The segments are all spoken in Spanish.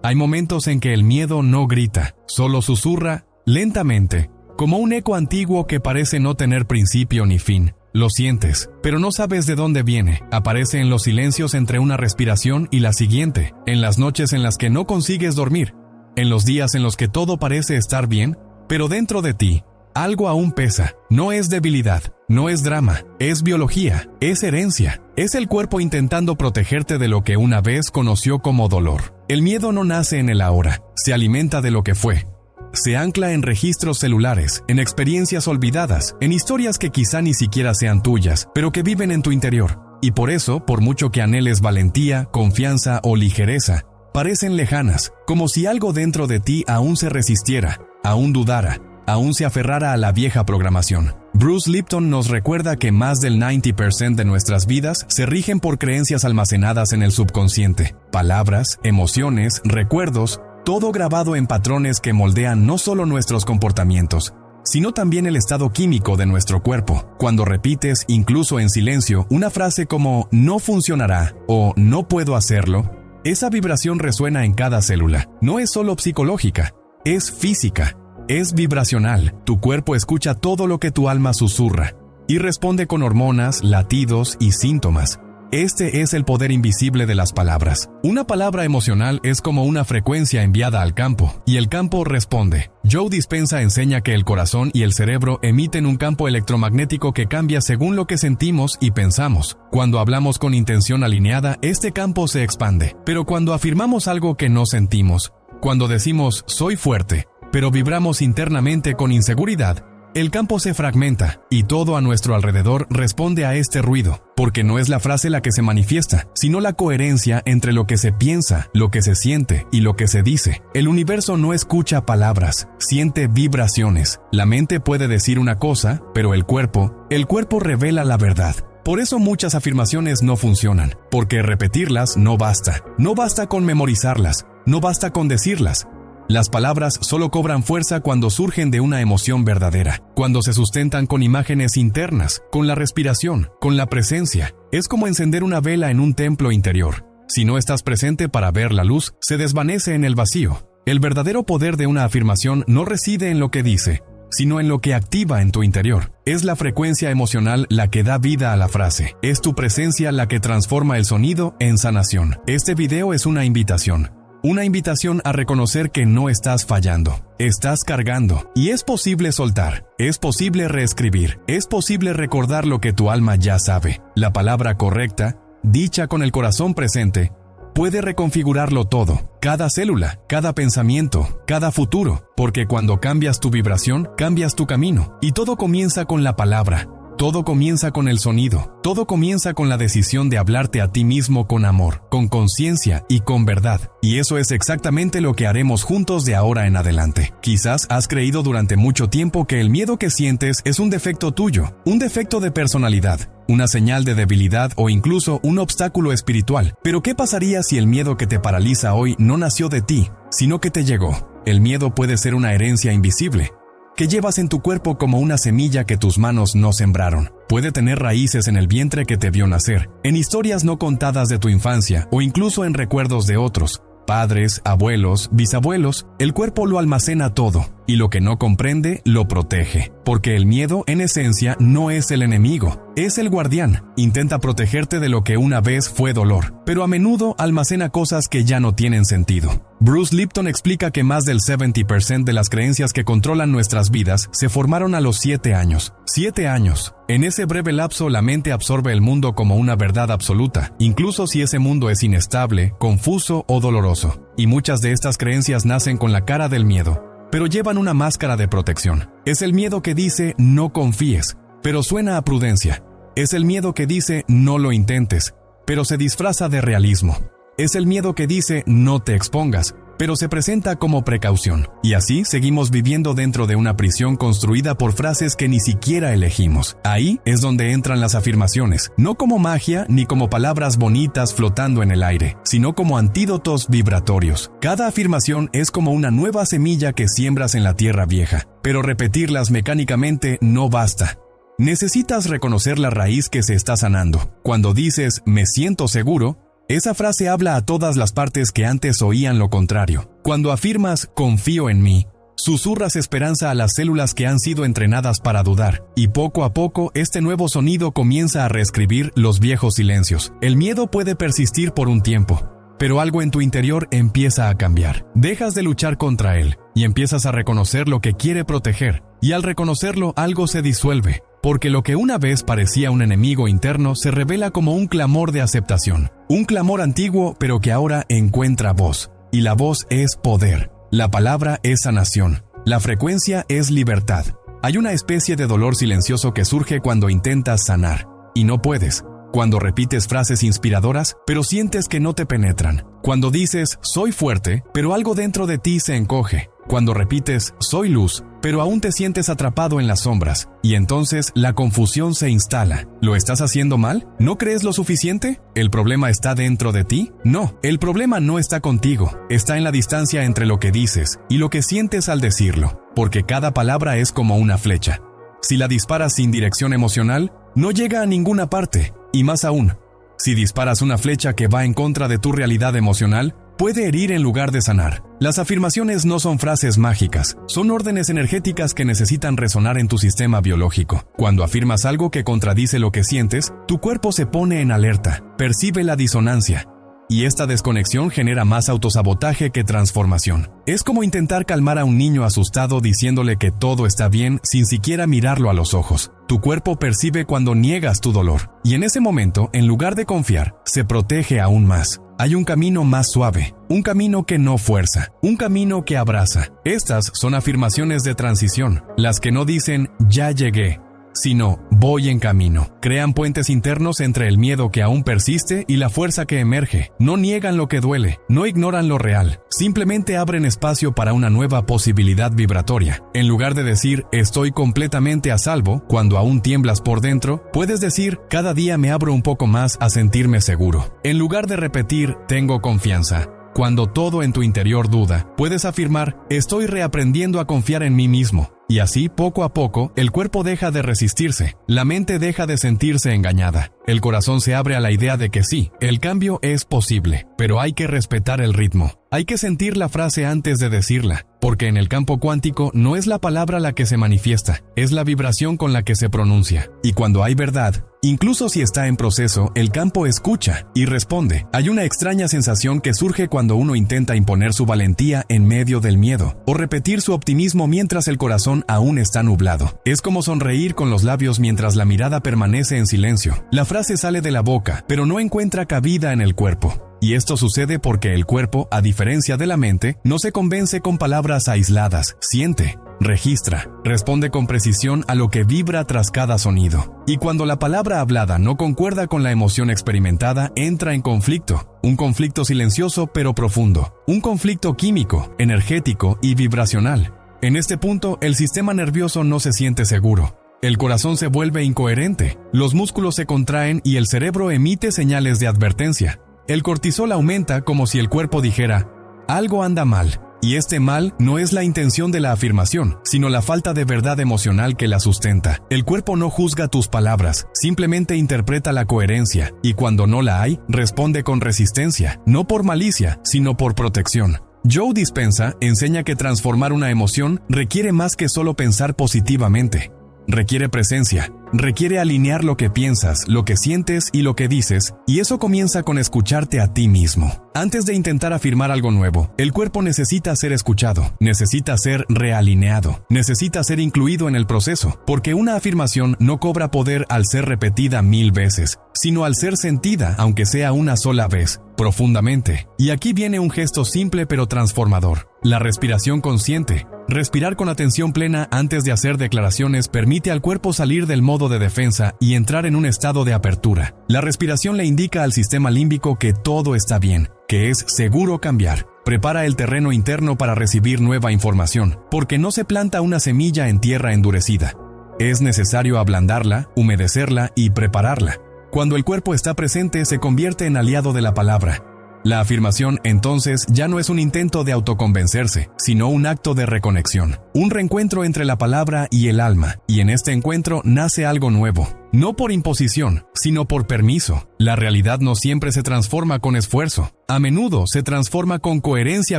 Hay momentos en que el miedo no grita, solo susurra lentamente, como un eco antiguo que parece no tener principio ni fin. Lo sientes, pero no sabes de dónde viene. Aparece en los silencios entre una respiración y la siguiente, en las noches en las que no consigues dormir, en los días en los que todo parece estar bien, pero dentro de ti, algo aún pesa. No es debilidad, no es drama, es biología, es herencia, es el cuerpo intentando protegerte de lo que una vez conoció como dolor. El miedo no nace en el ahora, se alimenta de lo que fue. Se ancla en registros celulares, en experiencias olvidadas, en historias que quizá ni siquiera sean tuyas, pero que viven en tu interior. Y por eso, por mucho que anheles valentía, confianza o ligereza, parecen lejanas, como si algo dentro de ti aún se resistiera, aún dudara, aún se aferrara a la vieja programación. Bruce Lipton nos recuerda que más del 90% de nuestras vidas se rigen por creencias almacenadas en el subconsciente. Palabras, emociones, recuerdos, todo grabado en patrones que moldean no solo nuestros comportamientos, sino también el estado químico de nuestro cuerpo. Cuando repites, incluso en silencio, una frase como «no funcionará» o «no puedo hacerlo», esa vibración resuena en cada célula. No es solo psicológica, es física, es vibracional. Tu cuerpo escucha todo lo que tu alma susurra y responde con hormonas, latidos y síntomas. Este es el poder invisible de las palabras. Una palabra emocional es como una frecuencia enviada al campo, y el campo responde. Joe Dispenza enseña que el corazón y el cerebro emiten un campo electromagnético que cambia según lo que sentimos y pensamos. Cuando hablamos con intención alineada, este campo se expande. Pero cuando afirmamos algo que no sentimos, cuando decimos «soy fuerte», pero vibramos internamente con inseguridad, el campo se fragmenta y todo a nuestro alrededor responde a este ruido, porque no es la frase la que se manifiesta, sino la coherencia entre lo que se piensa, lo que se siente y lo que se dice. El universo no escucha palabras, siente vibraciones. La mente puede decir una cosa, pero el cuerpo revela la verdad. Por eso muchas afirmaciones no funcionan, porque repetirlas no basta. No basta con memorizarlas, no basta con decirlas. Las palabras solo cobran fuerza cuando surgen de una emoción verdadera, cuando se sustentan con imágenes internas, con la respiración, con la presencia. Es como encender una vela en un templo interior. Si no estás presente para ver la luz, se desvanece en el vacío. El verdadero poder de una afirmación no reside en lo que dice, sino en lo que activa en tu interior. Es la frecuencia emocional la que da vida a la frase. Es tu presencia la que transforma el sonido en sanación. Este video es una invitación. Una invitación a reconocer que no estás fallando, estás cargando, y es posible soltar, es posible reescribir, es posible recordar lo que tu alma ya sabe. La palabra correcta, dicha con el corazón presente, puede reconfigurarlo todo, cada célula, cada pensamiento, cada futuro, porque cuando cambias tu vibración, cambias tu camino, y todo comienza con la palabra. Todo comienza con el sonido, todo comienza con la decisión de hablarte a ti mismo con amor, con conciencia y con verdad. Y eso es exactamente lo que haremos juntos de ahora en adelante. Quizás has creído durante mucho tiempo que el miedo que sientes es un defecto tuyo, un defecto de personalidad, una señal de debilidad o incluso un obstáculo espiritual. Pero ¿qué pasaría si el miedo que te paraliza hoy no nació de ti, sino que te llegó? El miedo puede ser una herencia invisible, que llevas en tu cuerpo como una semilla que tus manos no sembraron. Puede tener raíces en el vientre que te vio nacer, en historias no contadas de tu infancia o incluso en recuerdos de otros. Padres, abuelos, bisabuelos, el cuerpo lo almacena todo, y lo que no comprende, lo protege. Porque el miedo, en esencia, no es el enemigo, es el guardián. Intenta protegerte de lo que una vez fue dolor, pero a menudo almacena cosas que ya no tienen sentido. Bruce Lipton explica que más del 70% de las creencias que controlan nuestras vidas se formaron a los 7 años. 7 años. En ese breve lapso la mente absorbe el mundo como una verdad absoluta, incluso si ese mundo es inestable, confuso o doloroso. Y muchas de estas creencias nacen con la cara del miedo, pero llevan una máscara de protección. Es el miedo que dice no confíes, pero suena a prudencia. Es el miedo que dice no lo intentes, pero se disfraza de realismo. Es el miedo que dice no te expongas, pero se presenta como precaución. Y así seguimos viviendo dentro de una prisión construida por frases que ni siquiera elegimos. Ahí es donde entran las afirmaciones, no como magia ni como palabras bonitas flotando en el aire, sino como antídotos vibratorios. Cada afirmación es como una nueva semilla que siembras en la tierra vieja, pero repetirlas mecánicamente no basta. Necesitas reconocer la raíz que se está sanando. Cuando dices me siento seguro, Esa frase habla a todas las partes que antes oían lo contrario. Cuando afirmas confío en mí, susurras esperanza a las células que han sido entrenadas para dudar, y poco a poco este nuevo sonido comienza a reescribir los viejos silencios. El miedo puede persistir por un tiempo, pero algo en tu interior empieza a cambiar. Dejas de luchar contra él y empiezas a reconocer lo que quiere proteger, y al reconocerlo algo se disuelve, porque lo que una vez parecía un enemigo interno se revela como un clamor de aceptación, un clamor antiguo pero que ahora encuentra voz, y la voz es poder. La palabra es sanación. La frecuencia es libertad. Hay una especie de dolor silencioso que surge cuando intentas sanar, y no puedes. Cuando repites frases inspiradoras, pero sientes que no te penetran. Cuando dices, soy fuerte, pero algo dentro de ti se encoge. Cuando repites, soy luz, pero aún te sientes atrapado en las sombras. Y entonces la confusión se instala. ¿Lo estás haciendo mal? ¿No crees lo suficiente? ¿El problema está dentro de ti? No, el problema no está contigo. Está en la distancia entre lo que dices y lo que sientes al decirlo. Porque cada palabra es como una flecha. Si la disparas sin dirección emocional, no llega a ninguna parte. Y más aún, si disparas una flecha que va en contra de tu realidad emocional, puede herir en lugar de sanar. Las afirmaciones no son frases mágicas, son órdenes energéticas que necesitan resonar en tu sistema biológico. Cuando afirmas algo que contradice lo que sientes, tu cuerpo se pone en alerta, percibe la disonancia. Y esta desconexión genera más autosabotaje que transformación. Es como intentar calmar a un niño asustado diciéndole que todo está bien sin siquiera mirarlo a los ojos. Tu cuerpo percibe cuando niegas tu dolor, y en ese momento, en lugar de confiar, se protege aún más. Hay un camino más suave, un camino que no fuerza, un camino que abraza. Estas son afirmaciones de transición, las que no dicen ya llegué, sino voy en camino. Crean puentes internos entre el miedo que aún persiste y la fuerza que emerge. No niegan lo que duele, no ignoran lo real, simplemente abren espacio para una nueva posibilidad vibratoria. En lugar de decir estoy completamente a salvo cuando aún tiemblas por dentro, puedes decir cada día me abro un poco más a sentirme seguro. En lugar de repetir tengo confianza, cuando todo en tu interior duda, puedes afirmar estoy reaprendiendo a confiar en mí mismo. Y así, poco a poco, el cuerpo deja de resistirse, la mente deja de sentirse engañada, el corazón se abre a la idea de que sí, el cambio es posible, pero hay que respetar el ritmo. Hay que sentir la frase antes de decirla, porque en el campo cuántico no es la palabra la que se manifiesta, es la vibración con la que se pronuncia. Y cuando hay verdad, incluso si está en proceso, el campo escucha y responde. Hay una extraña sensación que surge cuando uno intenta imponer su valentía en medio del miedo, o repetir su optimismo mientras el corazón aún está nublado. Es como sonreír con los labios mientras la mirada permanece en silencio. La frase sale de la boca, pero no encuentra cabida en el cuerpo. Y esto sucede porque el cuerpo, a diferencia de la mente, no se convence con palabras aisladas, siente, registra, responde con precisión a lo que vibra tras cada sonido. Y cuando la palabra hablada no concuerda con la emoción experimentada, entra en conflicto. Un conflicto silencioso pero profundo. Un conflicto químico, energético y vibracional. En este punto, el sistema nervioso no se siente seguro. El corazón se vuelve incoherente, los músculos se contraen y el cerebro emite señales de advertencia. El cortisol aumenta como si el cuerpo dijera, algo anda mal, y este mal no es la intención de la afirmación, sino la falta de verdad emocional que la sustenta. El cuerpo no juzga tus palabras, simplemente interpreta la coherencia, y cuando no la hay, responde con resistencia, no por malicia, sino por protección. Joe Dispenza enseña que transformar una emoción requiere más que solo pensar positivamente. Requiere presencia, requiere alinear lo que piensas, lo que sientes y lo que dices, y eso comienza con escucharte a ti mismo. Antes de intentar afirmar algo nuevo, el cuerpo necesita ser escuchado, necesita ser realineado, necesita ser incluido en el proceso, porque una afirmación no cobra poder al ser repetida 1000 veces, sino al ser sentida, aunque sea una sola vez, profundamente. Y aquí viene un gesto simple pero transformador: la respiración consciente. Respirar con atención plena antes de hacer declaraciones permite al cuerpo salir del modo de defensa y entrar en un estado de apertura. La respiración le indica al sistema límbico que todo está bien, que es seguro cambiar. Prepara el terreno interno para recibir nueva información, porque no se planta una semilla en tierra endurecida. Es necesario ablandarla, humedecerla y prepararla. Cuando el cuerpo está presente, se convierte en aliado de la palabra. La afirmación, entonces, ya no es un intento de autoconvencerse, sino un acto de reconexión, un reencuentro entre la palabra y el alma, y en este encuentro nace algo nuevo. No por imposición, sino por permiso. La realidad no siempre se transforma con esfuerzo, a menudo se transforma con coherencia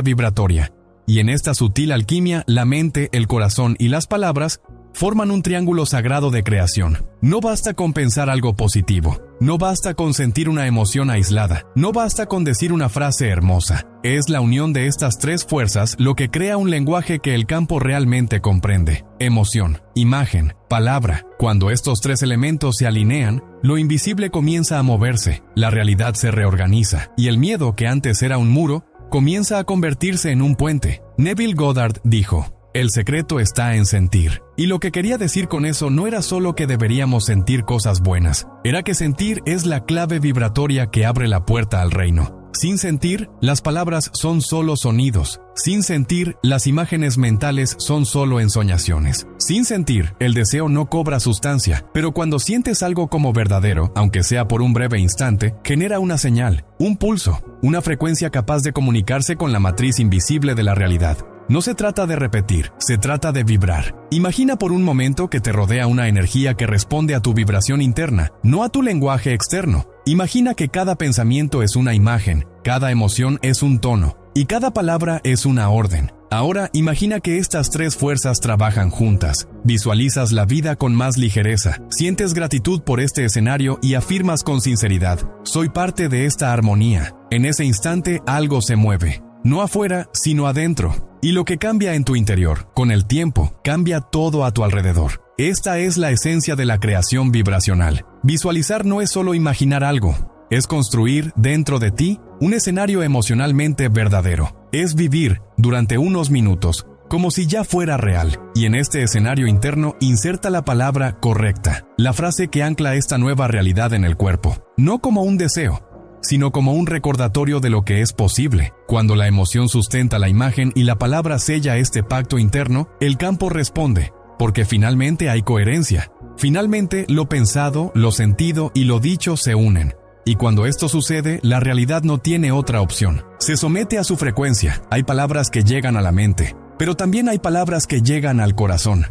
vibratoria. Y en esta sutil alquimia, la mente, el corazón y las palabras forman un triángulo sagrado de creación. No basta con pensar algo positivo, no basta con sentir una emoción aislada, no basta con decir una frase hermosa. Es la unión de estas tres fuerzas lo que crea un lenguaje que el campo realmente comprende. Emoción, imagen, palabra. Cuando estos tres elementos se alinean, lo invisible comienza a moverse, la realidad se reorganiza, y el miedo que antes era un muro, comienza a convertirse en un puente. Neville Goddard dijo: el secreto está en sentir. Y lo que quería decir con eso no era solo que deberíamos sentir cosas buenas, era que sentir es la clave vibratoria que abre la puerta al reino. Sin sentir, las palabras son solo sonidos. Sin sentir, las imágenes mentales son solo ensoñaciones. Sin sentir, el deseo no cobra sustancia, pero cuando sientes algo como verdadero, aunque sea por un breve instante, genera una señal, un pulso, una frecuencia capaz de comunicarse con la matriz invisible de la realidad. No se trata de repetir, se trata de vibrar. Imagina por un momento que te rodea una energía que responde a tu vibración interna, no a tu lenguaje externo. Imagina que cada pensamiento es una imagen, cada emoción es un tono, y cada palabra es una orden. Ahora imagina que estas tres fuerzas trabajan juntas. Visualizas la vida con más ligereza, sientes gratitud por este escenario y afirmas con sinceridad: soy parte de esta armonía. En ese instante algo se mueve. No afuera, sino adentro. Y lo que cambia en tu interior, con el tiempo, cambia todo a tu alrededor. Esta es la esencia de la creación vibracional. Visualizar no es solo imaginar algo, es construir dentro de ti un escenario emocionalmente verdadero. Es vivir durante unos minutos, como si ya fuera real. Y en este escenario interno inserta la palabra correcta, la frase que ancla esta nueva realidad en el cuerpo, no como un deseo, sino como un recordatorio de lo que es posible. Cuando la emoción sustenta la imagen y la palabra sella este pacto interno, el campo responde, porque finalmente hay coherencia. Finalmente, lo pensado, lo sentido y lo dicho se unen. Y cuando esto sucede, la realidad no tiene otra opción. Se somete a su frecuencia. Hay palabras que llegan a la mente, pero también hay palabras que llegan al corazón.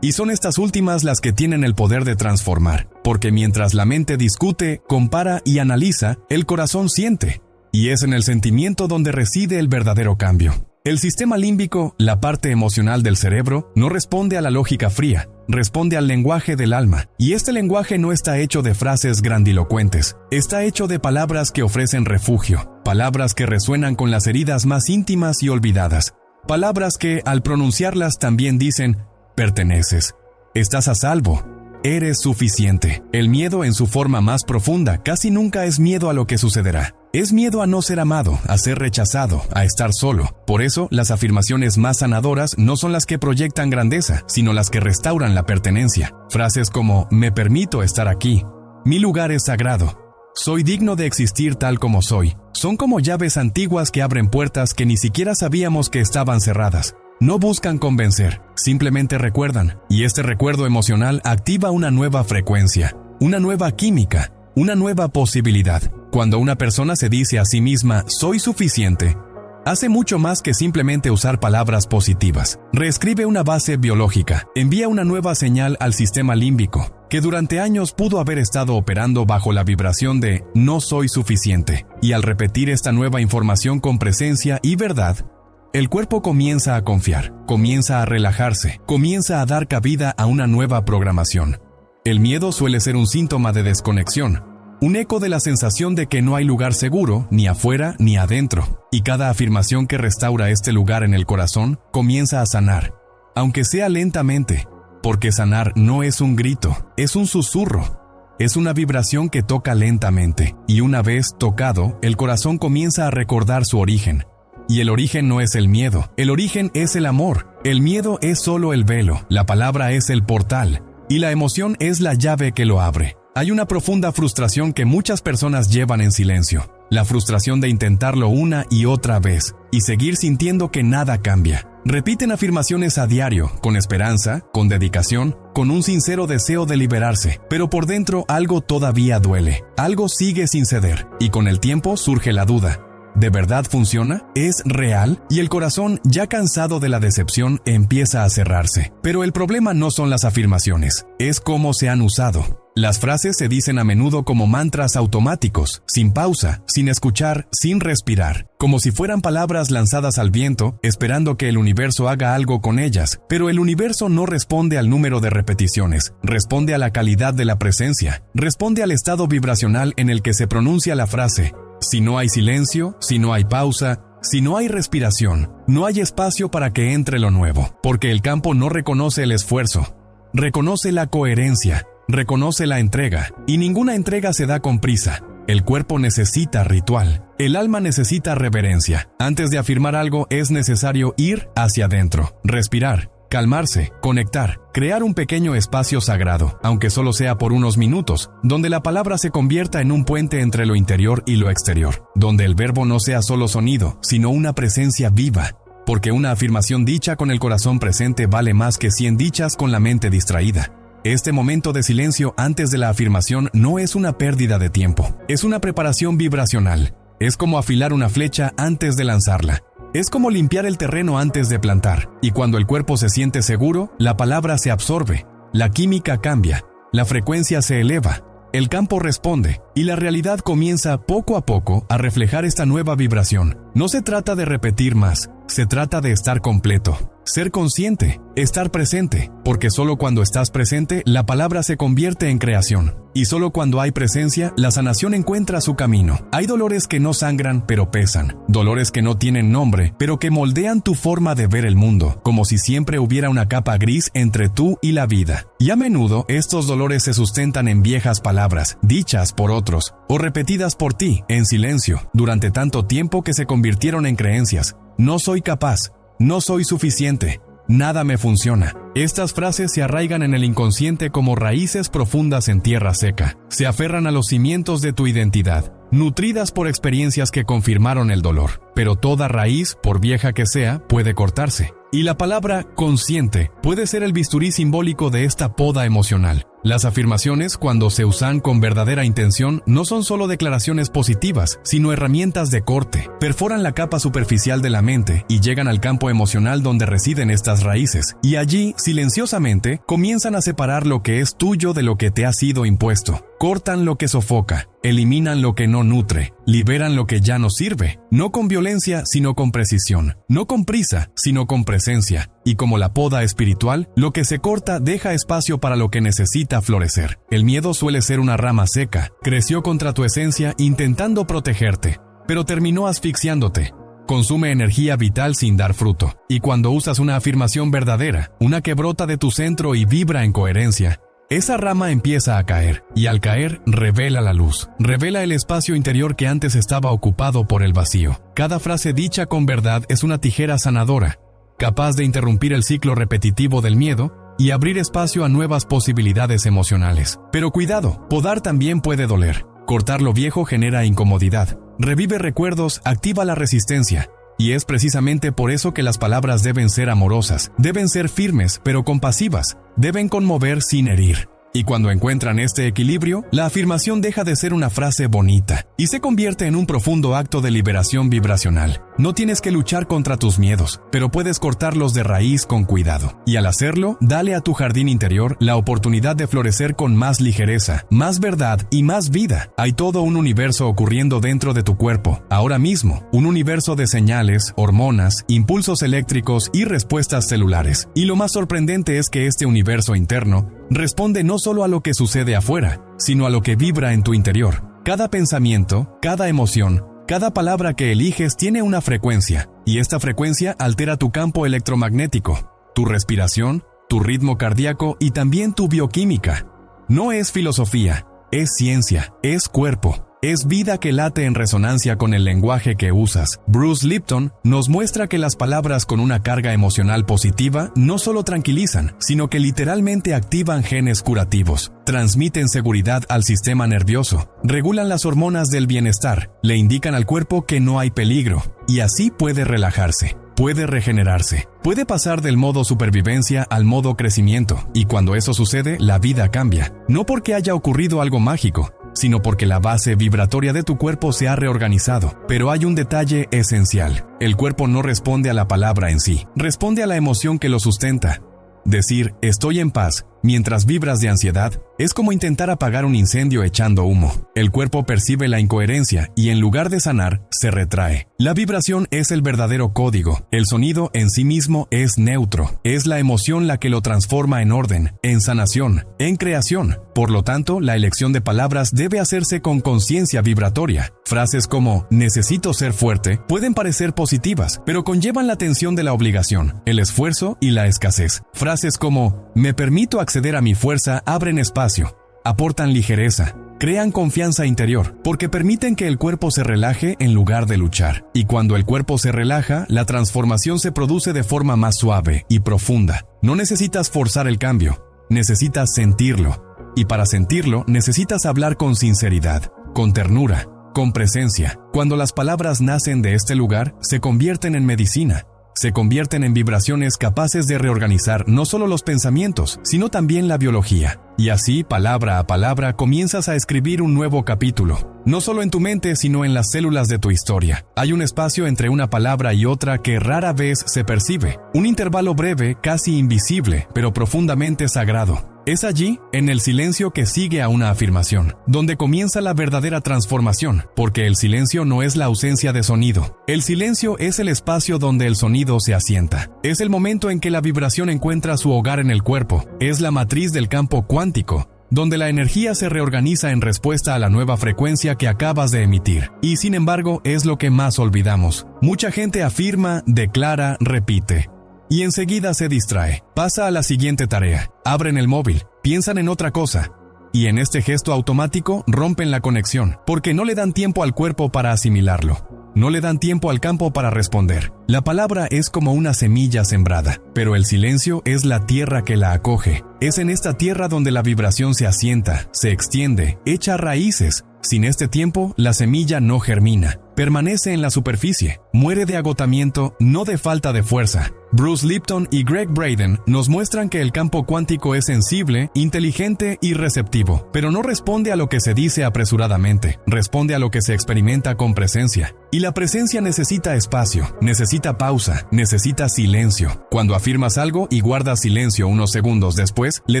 Y son estas últimas las que tienen el poder de transformar, porque mientras la mente discute, compara y analiza, el corazón siente, y es en el sentimiento donde reside el verdadero cambio. El sistema límbico, la parte emocional del cerebro, no responde a la lógica fría, responde al lenguaje del alma, y este lenguaje no está hecho de frases grandilocuentes, está hecho de palabras que ofrecen refugio, palabras que resuenan con las heridas más íntimas y olvidadas, palabras que, al pronunciarlas, también dicen: perteneces, estás a salvo, eres suficiente. El miedo en su forma más profunda casi nunca es miedo a lo que sucederá. Es miedo a no ser amado, a ser rechazado, a estar solo. Por eso, las afirmaciones más sanadoras no son las que proyectan grandeza, sino las que restauran la pertenencia. Frases como: me permito estar aquí, mi lugar es sagrado, soy digno de existir tal como soy, son como llaves antiguas que abren puertas que ni siquiera sabíamos que estaban cerradas. No buscan convencer, simplemente recuerdan, y este recuerdo emocional activa una nueva frecuencia, una nueva química, una nueva posibilidad. Cuando una persona se dice a sí misma: soy suficiente, hace mucho más que simplemente usar palabras positivas. Reescribe una base biológica, envía una nueva señal al sistema límbico, que durante años pudo haber estado operando bajo la vibración de no soy suficiente. Y al repetir esta nueva información con presencia y verdad, el cuerpo comienza a confiar, comienza a relajarse, comienza a dar cabida a una nueva programación. El miedo suele ser un síntoma de desconexión, un eco de la sensación de que no hay lugar seguro, ni afuera ni adentro, y cada afirmación que restaura este lugar en el corazón comienza a sanar, aunque sea lentamente, porque sanar no es un grito, es un susurro, es una vibración que toca lentamente, y una vez tocado, el corazón comienza a recordar su origen. Y el origen no es el miedo, el origen es el amor. El miedo es solo el velo, la palabra es el portal, y la emoción es la llave que lo abre. Hay una profunda frustración que muchas personas llevan en silencio, la frustración de intentarlo una y otra vez, y seguir sintiendo que nada cambia. Repiten afirmaciones a diario, con esperanza, con dedicación, con un sincero deseo de liberarse, pero por dentro algo todavía duele, algo sigue sin ceder, y con el tiempo surge la duda. ¿De verdad funciona? ¿Es real? Y el corazón, ya cansado de la decepción, empieza a cerrarse. Pero el problema no son las afirmaciones, es cómo se han usado. Las frases se dicen a menudo como mantras automáticos, sin pausa, sin escuchar, sin respirar, como si fueran palabras lanzadas al viento, esperando que el universo haga algo con ellas. Pero el universo no responde al número de repeticiones, responde a la calidad de la presencia, responde al estado vibracional en el que se pronuncia la frase. Si no hay silencio, si no hay pausa, si no hay respiración, no hay espacio para que entre lo nuevo, porque el campo no reconoce el esfuerzo, reconoce la coherencia, reconoce la entrega, y ninguna entrega se da con prisa. El cuerpo necesita ritual, el alma necesita reverencia. Antes de afirmar algo es necesario ir hacia adentro, respirar, calmarse, conectar, crear un pequeño espacio sagrado, aunque solo sea por unos minutos, donde la palabra se convierta en un puente entre lo interior y lo exterior, donde el verbo no sea solo sonido, sino una presencia viva. Porque una afirmación dicha con el corazón presente vale más que 100 dichas con la mente distraída. Este momento de silencio antes de la afirmación no es una pérdida de tiempo, es una preparación vibracional. Es como afilar una flecha antes de lanzarla. Es como limpiar el terreno antes de plantar. Y cuando el cuerpo se siente seguro, la palabra se absorbe, la química cambia, la frecuencia se eleva, el campo responde, y la realidad comienza poco a poco a reflejar esta nueva vibración. No se trata de repetir más, se trata de estar completo. Ser consciente, estar presente, porque solo cuando estás presente, la palabra se convierte en creación. Y solo cuando hay presencia, la sanación encuentra su camino. Hay dolores que no sangran, pero pesan. Dolores que no tienen nombre, pero que moldean tu forma de ver el mundo, como si siempre hubiera una capa gris entre tú y la vida. Y a menudo, estos dolores se sustentan en viejas palabras, dichas por otros, o repetidas por ti, en silencio, durante tanto tiempo que se convirtieron en creencias. No soy capaz. No soy suficiente. Nada me funciona. Estas frases se arraigan en el inconsciente como raíces profundas en tierra seca. Se aferran a los cimientos de tu identidad, nutridas por experiencias que confirmaron el dolor. Pero toda raíz, por vieja que sea, puede cortarse. Y la palabra consciente puede ser el bisturí simbólico de esta poda emocional. Las afirmaciones, cuando se usan con verdadera intención, no son solo declaraciones positivas, sino herramientas de corte. Perforan la capa superficial de la mente y llegan al campo emocional donde residen estas raíces. Y allí, silenciosamente, comienzan a separar lo que es tuyo de lo que te ha sido impuesto. Cortan lo que sofoca, eliminan lo que no nutre, liberan lo que ya no sirve, no con violencia, sino con precisión, no con prisa, sino con presencia. Y como la poda espiritual, lo que se corta deja espacio para lo que necesita florecer. El miedo suele ser una rama seca, creció contra tu esencia intentando protegerte, pero terminó asfixiándote. Consume energía vital sin dar fruto. Y cuando usas una afirmación verdadera, una que brota de tu centro y vibra en coherencia, esa rama empieza a caer, y al caer, revela la luz. Revela el espacio interior que antes estaba ocupado por el vacío. Cada frase dicha con verdad es una tijera sanadora, capaz de interrumpir el ciclo repetitivo del miedo y abrir espacio a nuevas posibilidades emocionales. Pero cuidado, podar también puede doler. Cortar lo viejo genera incomodidad, revive recuerdos, activa la resistencia. Y es precisamente por eso que las palabras deben ser amorosas, deben ser firmes pero compasivas, deben conmover sin herir. Y cuando encuentran este equilibrio, la afirmación deja de ser una frase bonita y se convierte en un profundo acto de liberación vibracional. No tienes que luchar contra tus miedos, pero puedes cortarlos de raíz con cuidado. Y al hacerlo, dale a tu jardín interior la oportunidad de florecer con más ligereza, más verdad y más vida. Hay todo un universo ocurriendo dentro de tu cuerpo, ahora mismo. Un universo de señales, hormonas, impulsos eléctricos y respuestas celulares. Y lo más sorprendente es que este universo interno responde no solo a lo que sucede afuera, sino a lo que vibra en tu interior. Cada pensamiento, cada emoción, cada palabra que eliges tiene una frecuencia, y esta frecuencia altera tu campo electromagnético, tu respiración, tu ritmo cardíaco y también tu bioquímica. No es filosofía, es ciencia, es cuerpo. Es vida que late en resonancia con el lenguaje que usas. Bruce Lipton nos muestra que las palabras con una carga emocional positiva no solo tranquilizan, sino que literalmente activan genes curativos, transmiten seguridad al sistema nervioso, regulan las hormonas del bienestar, le indican al cuerpo que no hay peligro, y así puede relajarse. Puede regenerarse, puede pasar del modo supervivencia al modo crecimiento, y cuando eso sucede, la vida cambia. No porque haya ocurrido algo mágico, sino porque la base vibratoria de tu cuerpo se ha reorganizado. Pero hay un detalle esencial. El cuerpo no responde a la palabra en sí, responde a la emoción que lo sustenta. Decir «estoy en paz» mientras vibras de ansiedad es como intentar apagar un incendio echando humo. El cuerpo percibe la incoherencia y en lugar de sanar, se retrae. La vibración es el verdadero código. El sonido en sí mismo es neutro. Es la emoción la que lo transforma en orden, en sanación, en creación. Por lo tanto, la elección de palabras debe hacerse con conciencia vibratoria. Frases como «necesito ser fuerte» pueden parecer positivas, pero conllevan la tensión de la obligación, el esfuerzo y la escasez. Frases como «me permito acceder a mi fuerza» abren espacio, aportan ligereza, crean confianza interior, porque permiten que el cuerpo se relaje en lugar de luchar. Y cuando el cuerpo se relaja, la transformación se produce de forma más suave y profunda. No necesitas forzar el cambio, necesitas sentirlo. Y para sentirlo, necesitas hablar con sinceridad, con ternura, con presencia. Cuando las palabras nacen de este lugar, se convierten en medicina. Se convierten en vibraciones capaces de reorganizar no solo los pensamientos, sino también la biología. Y así, palabra a palabra, comienzas a escribir un nuevo capítulo. No solo en tu mente, sino en las células de tu historia. Hay un espacio entre una palabra y otra que rara vez se percibe. Un intervalo breve, casi invisible, pero profundamente sagrado. Es allí, en el silencio que sigue a una afirmación, donde comienza la verdadera transformación, porque el silencio no es la ausencia de sonido. El silencio es el espacio donde el sonido se asienta. Es el momento en que la vibración encuentra su hogar en el cuerpo. Es la matriz del campo cuántico, donde la energía se reorganiza en respuesta a la nueva frecuencia que acabas de emitir. Y sin embargo, es lo que más olvidamos. Mucha gente afirma, declara, repite. Y enseguida se distrae. Pasa a la siguiente tarea. Abren el móvil, piensan en otra cosa. Y en este gesto automático rompen la conexión, porque no le dan tiempo al cuerpo para asimilarlo. No le dan tiempo al campo para responder. La palabra es como una semilla sembrada, pero el silencio es la tierra que la acoge. Es en esta tierra donde la vibración se asienta, se extiende, echa raíces. Sin este tiempo, la semilla no germina. Permanece en la superficie, muere de agotamiento, no de falta de fuerza. Bruce Lipton y Greg Braden nos muestran que el campo cuántico es sensible, inteligente y receptivo, pero no responde a lo que se dice apresuradamente, responde a lo que se experimenta con presencia. Y la presencia necesita espacio, necesita pausa, necesita silencio. Cuando afirmas algo y guardas silencio unos segundos después, le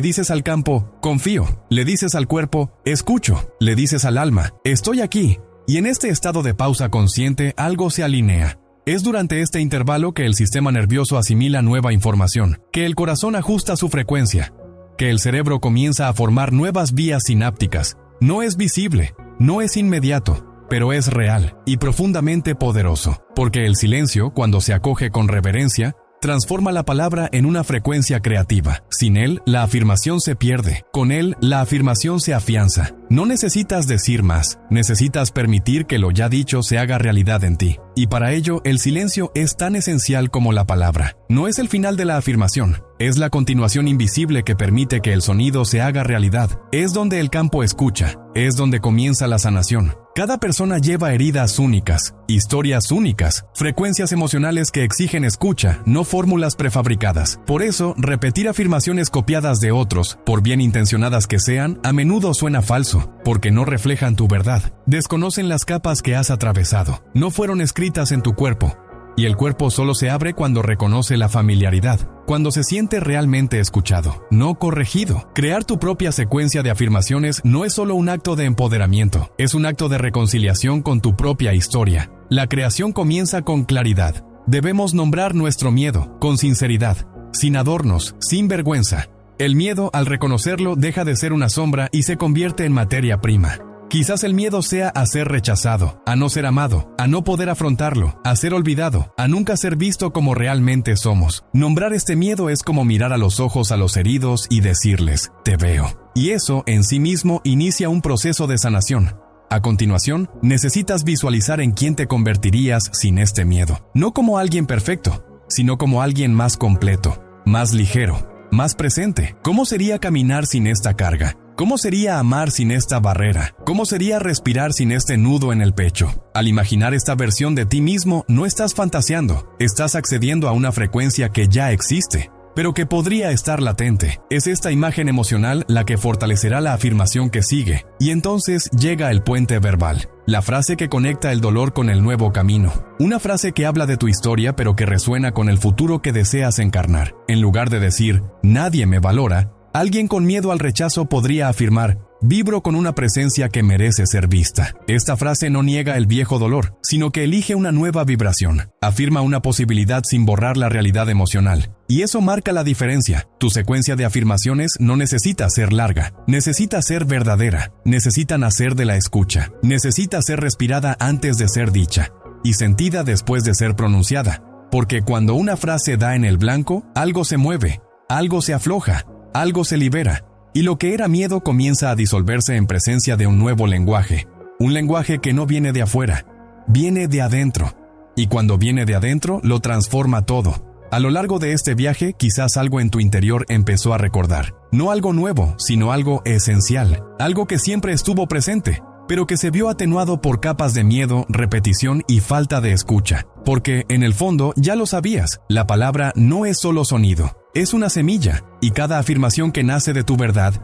dices al campo, confío, le dices al cuerpo, escucho, le dices al alma, estoy aquí. Y en este estado de pausa consciente, algo se alinea. Es durante este intervalo que el sistema nervioso asimila nueva información, que el corazón ajusta su frecuencia, que el cerebro comienza a formar nuevas vías sinápticas. No es visible, no es inmediato, pero es real y profundamente poderoso, porque el silencio, cuando se acoge con reverencia, transforma la palabra en una frecuencia creativa. Sin él, la afirmación se pierde. Con él, la afirmación se afianza. No necesitas decir más, necesitas permitir que lo ya dicho se haga realidad en ti. Y para ello, el silencio es tan esencial como la palabra. No es el final de la afirmación, es la continuación invisible que permite que el sonido se haga realidad. Es donde el campo escucha, es donde comienza la sanación. Cada persona lleva heridas únicas, historias únicas, frecuencias emocionales que exigen escucha, no fórmulas prefabricadas. Por eso, repetir afirmaciones copiadas de otros, por bien intencionadas que sean, a menudo suena falso, porque no reflejan tu verdad. Desconocen las capas que has atravesado, no fueron escritas en tu cuerpo. Y el cuerpo solo se abre cuando reconoce la familiaridad, cuando se siente realmente escuchado, no corregido. Crear tu propia secuencia de afirmaciones no es solo un acto de empoderamiento, es un acto de reconciliación con tu propia historia. La creación comienza con claridad. Debemos nombrar nuestro miedo, con sinceridad, sin adornos, sin vergüenza. El miedo, al reconocerlo, deja de ser una sombra y se convierte en materia prima. Quizás el miedo sea a ser rechazado, a no ser amado, a no poder afrontarlo, a ser olvidado, a nunca ser visto como realmente somos. Nombrar este miedo es como mirar a los ojos a los heridos y decirles, te veo. Y eso en sí mismo inicia un proceso de sanación. A continuación, necesitas visualizar en quién te convertirías sin este miedo. No como alguien perfecto, sino como alguien más completo, más ligero, más presente. ¿Cómo sería caminar sin esta carga? ¿Cómo sería amar sin esta barrera? ¿Cómo sería respirar sin este nudo en el pecho? Al imaginar esta versión de ti mismo, no estás fantaseando, estás accediendo a una frecuencia que ya existe. pero que podría estar latente. Es esta imagen emocional la que fortalecerá la afirmación que sigue, y entonces llega el puente verbal, la frase que conecta el dolor con el nuevo camino. Una frase que habla de tu historia pero que resuena con el futuro que deseas encarnar. En lugar de decir, nadie me valora, alguien con miedo al rechazo podría afirmar, vibro con una presencia que merece ser vista. Esta frase no niega el viejo dolor, sino que elige una nueva vibración. Afirma una posibilidad sin borrar la realidad emocional. Y eso marca la diferencia. Tu secuencia de afirmaciones no necesita ser larga, necesita ser verdadera, necesita nacer de la escucha, necesita ser respirada antes de ser dicha, y sentida después de ser pronunciada. Porque cuando una frase da en el blanco, algo se mueve, algo se afloja, algo se libera. Y lo que era miedo comienza a disolverse en presencia de un nuevo lenguaje. Un lenguaje que no viene de afuera, viene de adentro. Y cuando viene de adentro, lo transforma todo. A lo largo de este viaje, quizás algo en tu interior empezó a recordar. No algo nuevo, sino algo esencial. Algo que siempre estuvo presente, pero que se vio atenuado por capas de miedo, repetición y falta de escucha. Porque, en el fondo, ya lo sabías, la palabra no es solo sonido. Es una semilla, y cada afirmación que nace de tu verdad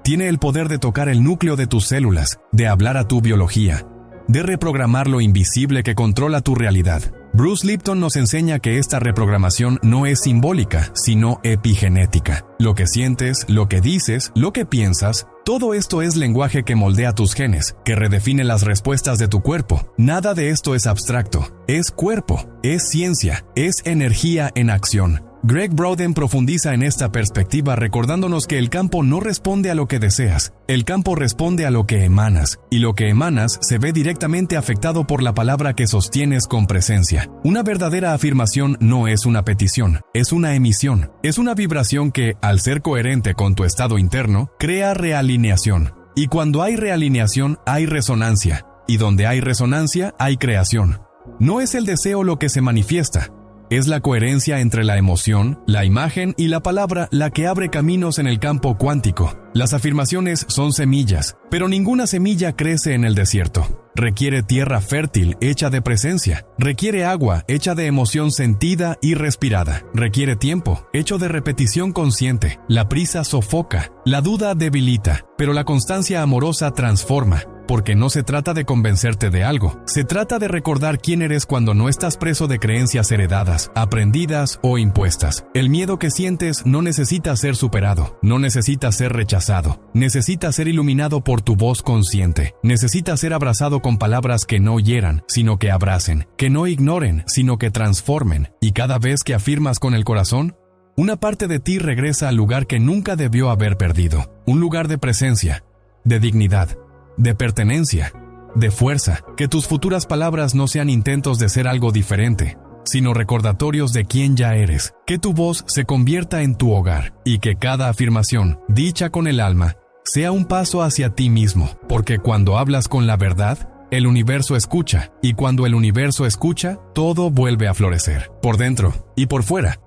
tiene el poder de tocar el núcleo de tus células, de hablar a tu biología, de reprogramar lo invisible que controla tu realidad. Bruce Lipton nos enseña que esta reprogramación no es simbólica, sino epigenética. Lo que sientes, lo que dices, lo que piensas, todo esto es lenguaje que moldea tus genes, que redefine las respuestas de tu cuerpo. Nada de esto es abstracto, es cuerpo, es ciencia, es energía en acción. Greg Braden profundiza en esta perspectiva recordándonos que el campo no responde a lo que deseas, el campo responde a lo que emanas, y lo que emanas se ve directamente afectado por la palabra que sostienes con presencia. Una verdadera afirmación no es una petición, es una emisión, es una vibración que, al ser coherente con tu estado interno, crea realineación. Y cuando hay realineación, hay resonancia, y donde hay resonancia, hay creación. No es el deseo lo que se manifiesta, es la coherencia entre la emoción, la imagen y la palabra la que abre caminos en el campo cuántico. Las afirmaciones son semillas, pero ninguna semilla crece en el desierto. Requiere tierra fértil hecha de presencia. Requiere agua hecha de emoción sentida y respirada. Requiere tiempo hecho de repetición consciente. La prisa sofoca, la duda debilita, pero la constancia amorosa transforma. Porque no se trata de convencerte de algo, se trata de recordar quién eres cuando no estás preso de creencias heredadas, aprendidas o impuestas. El miedo que sientes no necesita ser superado, no necesita ser rechazado, necesita ser iluminado por tu voz consciente, necesita ser abrazado con palabras que no hieran, sino que abracen, que no ignoren, sino que transformen. Y cada vez que afirmas con el corazón, una parte de ti regresa al lugar que nunca debió haber perdido, un lugar de presencia, de dignidad, de pertenencia, de fuerza. Que tus futuras palabras no sean intentos de ser algo diferente, sino recordatorios de quién ya eres. Que tu voz se convierta en tu hogar, y que cada afirmación, dicha con el alma, sea un paso hacia ti mismo. Porque cuando hablas con la verdad, el universo escucha, y cuando el universo escucha, todo vuelve a florecer, por dentro y por fuera.